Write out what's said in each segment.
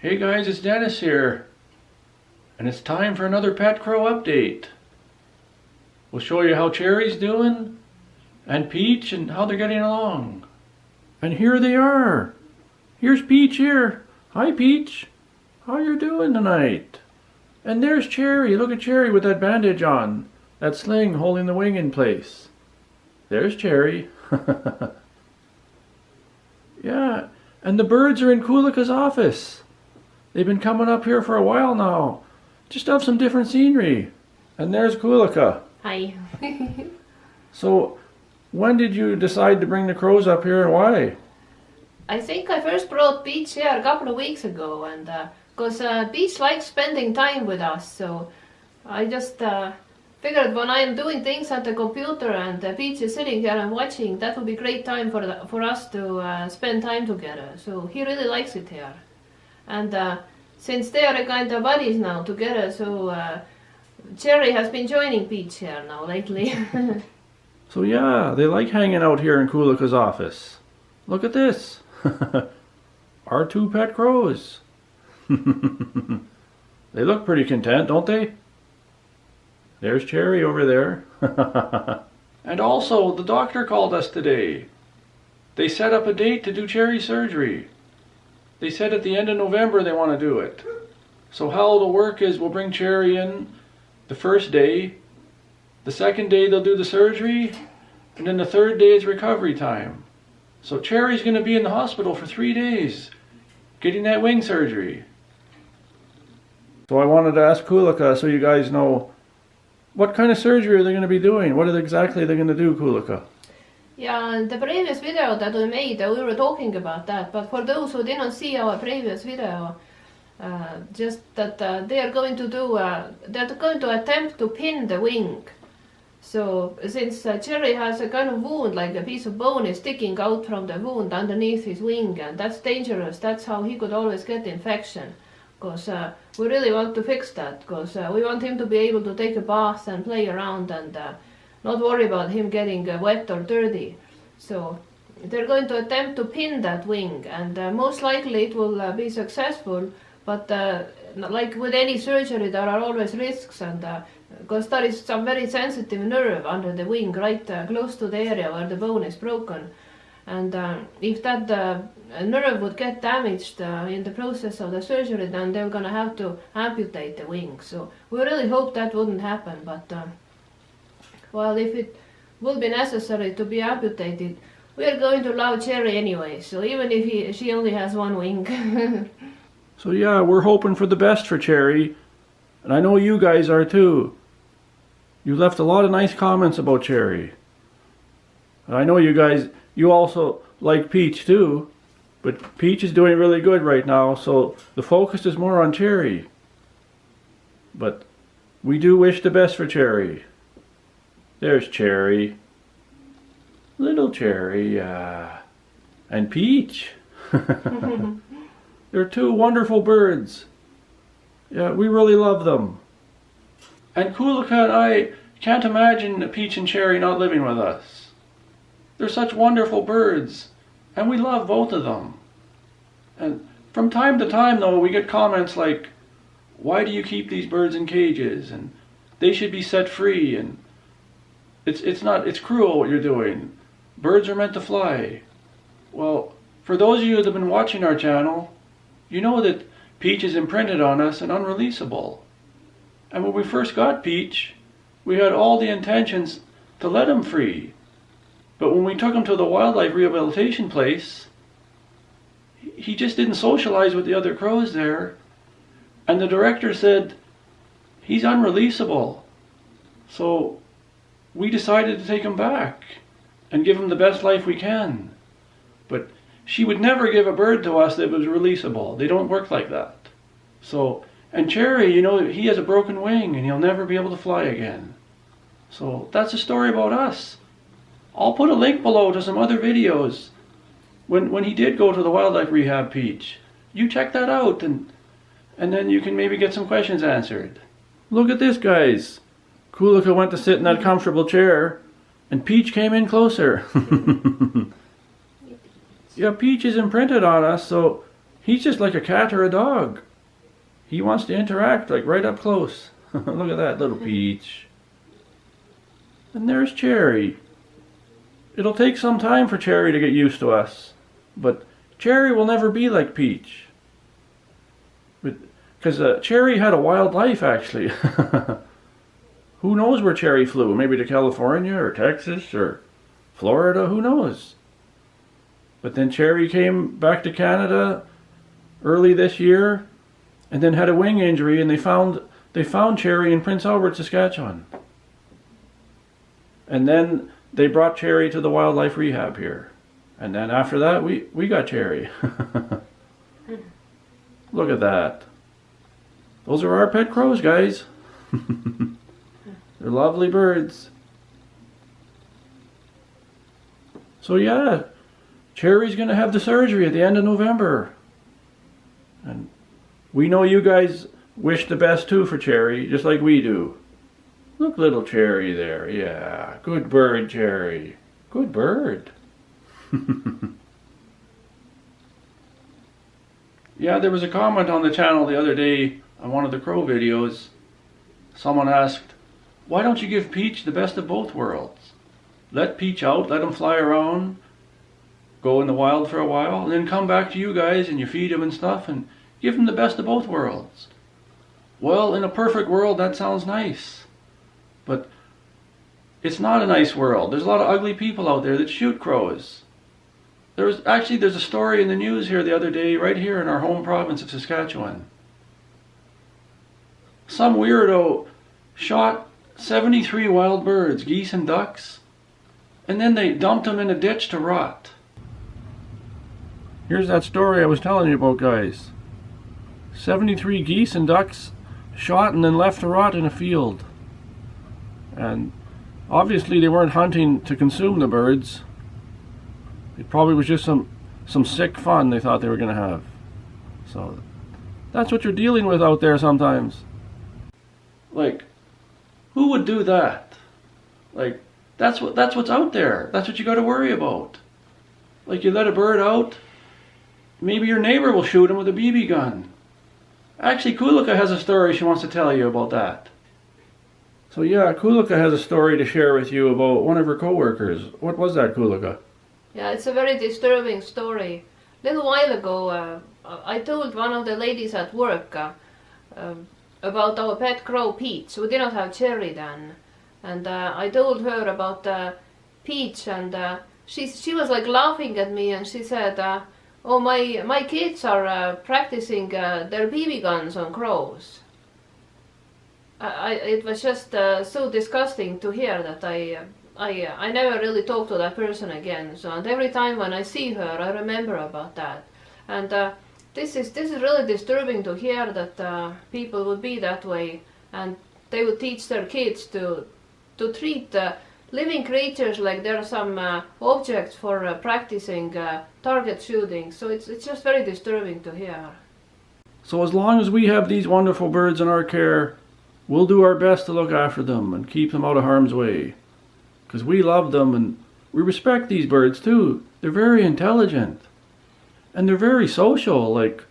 Hey guys, it's Dennis here, and it's time for another Pet Crow update. We'll show you how Cherry's doing, and Peach, and how they're getting along. And here they are. Here's Peach here. Hi Peach, how you doing tonight? And there's Cherry. Look at Cherry with that bandage on, that sling holding the wing in place. There's Cherry. Yeah, and the birds are in Kulika's office. They've been coming up here for a while now, just to have some different scenery. And there's Kulika. Hi. So, when did you decide to bring the crows up here and why? I think I first brought Peach here a couple of weeks ago, and because Peach likes spending time with us, so I just figured when I'm doing things at the computer and Peach is sitting here and watching, that would be a great time for us to spend time together. So he really likes it here. And since they are kind of buddies now together, so Cherry has been joining Peach here now lately. So yeah, they like hanging out here in Kulika's office. Look at this. Our two pet crows. They look pretty content, don't they? There's Cherry over there. And also, the doctor called us today. They set up a date to do Cherry's surgery. They said at the end of November they want to do it. So how it'll work is we'll bring Cherry in the first day. The second day they'll do the surgery. And then the third day is recovery time. So Cherry's going to be in the hospital for 3 days, getting that wing surgery. So I wanted to ask Kulika so you guys know, what kind of surgery are they going to be doing? What exactly are they going to do, Kulika? Yeah, in the previous video that we made, we were talking about that. But for those who didn't see our previous video, just that they are going to do, they're going to attempt to pin the wing. So since Cherry has a kind of wound, like a piece of bone is sticking out from the wound underneath his wing, and that's dangerous. That's how he could always get infection. Because we really want to fix that, because we want him to be able to take a bath and play around and not worry about him getting wet or dirty. So they're going to attempt to pin that wing, and most likely it will be successful, but like with any surgery there are always risks, and because there is some very sensitive nerve under the wing right close to the area where the bone is broken. And if that nerve would get damaged in the process of the surgery, then they're gonna have to amputate the wing. So we really hope that wouldn't happen, but well, if it will be necessary to be amputated, we are going to allow Cherry anyway, so even if she only has one wing. So yeah, we're hoping for the best for Cherry, and I know you guys are too. You left a lot of nice comments about Cherry. And I know you guys, you also like Peach too, but Peach is doing really good right now, so the focus is more on Cherry. But we do wish the best for Cherry. There's Cherry. Little Cherry, and Peach. They're two wonderful birds. Yeah, we really love them. And Kulika and I can't imagine Peach and Cherry not living with us. They're such wonderful birds, and we love both of them. And from time to time though, we get comments like, why do you keep these birds in cages? And they should be set free, and it's cruel what you're doing. Birds are meant to fly. Well, for those of you that have been watching our channel, you know that Peach is imprinted on us and unreleasable. And when we first got Peach, we had all the intentions to let him free. But when we took him to the wildlife rehabilitation place, he just didn't socialize with the other crows there. And the director said, he's unreleasable. So we decided to take him back and give him the best life we can. But she would never give a bird to us that was releasable. They don't work like that. So, and Cherry, you know, he has a broken wing and he'll never be able to fly again. So that's a story about us. I'll put a link below to some other videos when he did go to the wildlife rehab, Peach. You check that out, and then you can maybe get some questions answered. Look at this, guys. Kulika went to sit in that comfortable chair, and Peach came in closer. Yeah, Peach is imprinted on us, so He's just like a cat or a dog. He wants to interact, like right up close. Look at that little Peach. And there's Cherry. It'll take some time for Cherry to get used to us, but Cherry will never be like Peach. Because Cherry had a wild life, actually. Who knows where Cherry flew? Maybe to California or Texas or Florida, who knows? But then Cherry came back to Canada early this year and then had a wing injury, and they found Cherry in Prince Albert, Saskatchewan. And then they brought Cherry to the wildlife rehab here. And then after that, we got Cherry. Look at that. Those are our pet crows, guys. They're lovely birds. So yeah, Cherry's going to have the surgery at the end of November. And we know you guys wish the best too for Cherry, just like we do. Look, little Cherry there. Yeah, good bird, Cherry. Good bird. Yeah, there was a comment on the channel the other day on one of the crow videos. Someone asked, why don't you give Peach the best of both worlds? Let Peach out, let him fly around, go in the wild for a while, and then come back to you guys and you feed him and stuff and give him the best of both worlds. Well, in a perfect world, that sounds nice. But it's not a nice world. There's a lot of ugly people out there that shoot crows. There's a story in the news here the other day, right here in our home province of Saskatchewan. Some weirdo shot 73 wild birds, geese and ducks, and then they dumped them in a ditch to rot. Here's that story I was telling you about, guys. 73 geese and ducks shot and then left to rot in a field. And obviously they weren't hunting to consume the birds. It probably was just some sick fun they thought they were going to have. So that's what you're dealing with out there sometimes. Like, who would do that? Like, that's what's out there. That's what you got to worry about. Like, you let a bird out, maybe your neighbor will shoot him with a BB gun. Actually, Kulika has a story she wants to tell you about that. So yeah, Kulika has a story to share with you about one of her co-workers. What was that, Kulika? Yeah, it's a very disturbing story. A little while ago, I told one of the ladies at work about our pet crow Peach. We didn't have Cherry then. And I told her about Peach, and she was like laughing at me, and she said, oh, my kids are practicing their BB guns on crows. It was just so disgusting to hear that I never really talked to that person again. So, and every time when I see her, I remember about that. And this is really disturbing to hear that people would be that way, and they would teach their kids to treat living creatures like they're some objects for practicing target shooting. So it's just very disturbing to hear. So as long as we have these wonderful birds in our care, we'll do our best to look after them and keep them out of harm's way. Because we love them and we respect these birds too. They're very intelligent. And they're very social. Like,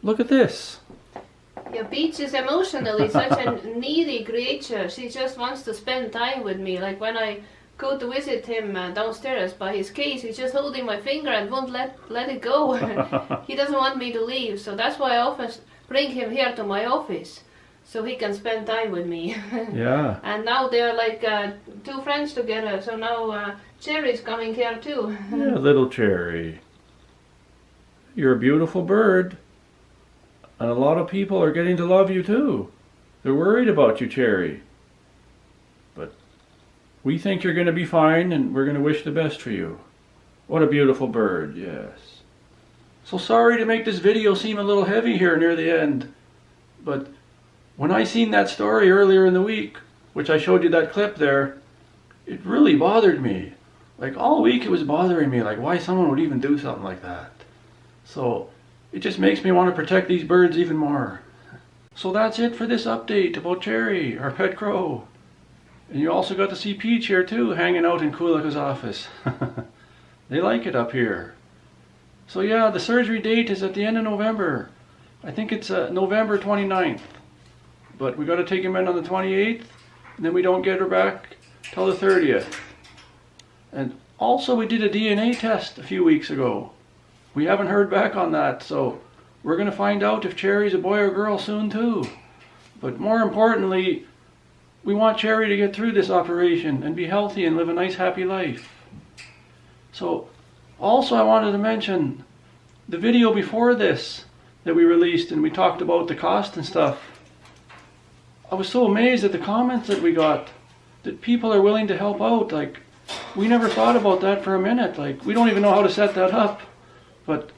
look at this. Yeah, Peach is emotionally such a needy creature. She just wants to spend time with me. Like when I go to visit him downstairs by his cage, he's just holding my finger and won't let it go. He doesn't want me to leave. So that's why I often bring him here to my office, so he can spend time with me. Yeah. And now they're like two friends together. So now Cherry's coming here too. Yeah, little Cherry. You're a beautiful bird. And a lot of people are getting to love you too. They're worried about you, Cherry. But we think you're going to be fine, and we're going to wish the best for you. What a beautiful bird, yes. So sorry to make this video seem a little heavy here near the end. But when I seen that story earlier in the week, which I showed you that clip there, it really bothered me. Like all week it was bothering me, like why someone would even do something like that. So it just makes me want to protect these birds even more. So that's it for this update about Cherry, our pet crow. And you also got to see Peach here too, hanging out in Kulika's office. They like it up here. So yeah, the surgery date is at the end of November. I think it's November 29th. But we got to take him in on the 28th, and then we don't get her back till the 30th. And also we did a DNA test a few weeks ago. We haven't heard back on that, so we're going to find out if Cherry's a boy or girl soon too. But more importantly, we want Cherry to get through this operation and be healthy and live a nice happy life. So also I wanted to mention the video before this that we released, and we talked about the cost and stuff. I was so amazed at the comments that we got, that people are willing to help out. Like, we never thought about that for a minute. Like, we don't even know how to set that up, but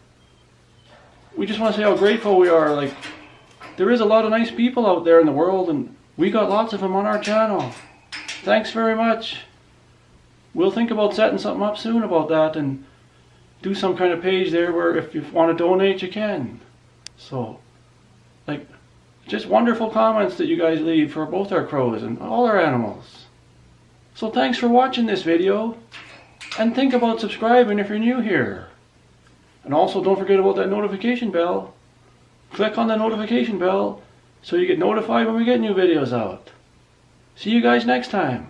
we just want to say how grateful we are. Like, there is a lot of nice people out there in the world, and we got lots of them on our channel. Thanks very much. We'll think about setting something up soon about that and do some kind of page there where if you want to donate, you can. So, like, just wonderful comments that you guys leave for both our crows and all our animals. So thanks for watching this video, and think about subscribing if you're new here. And also don't forget about that notification bell. Click on the notification bell so you get notified when we get new videos out. See you guys next time.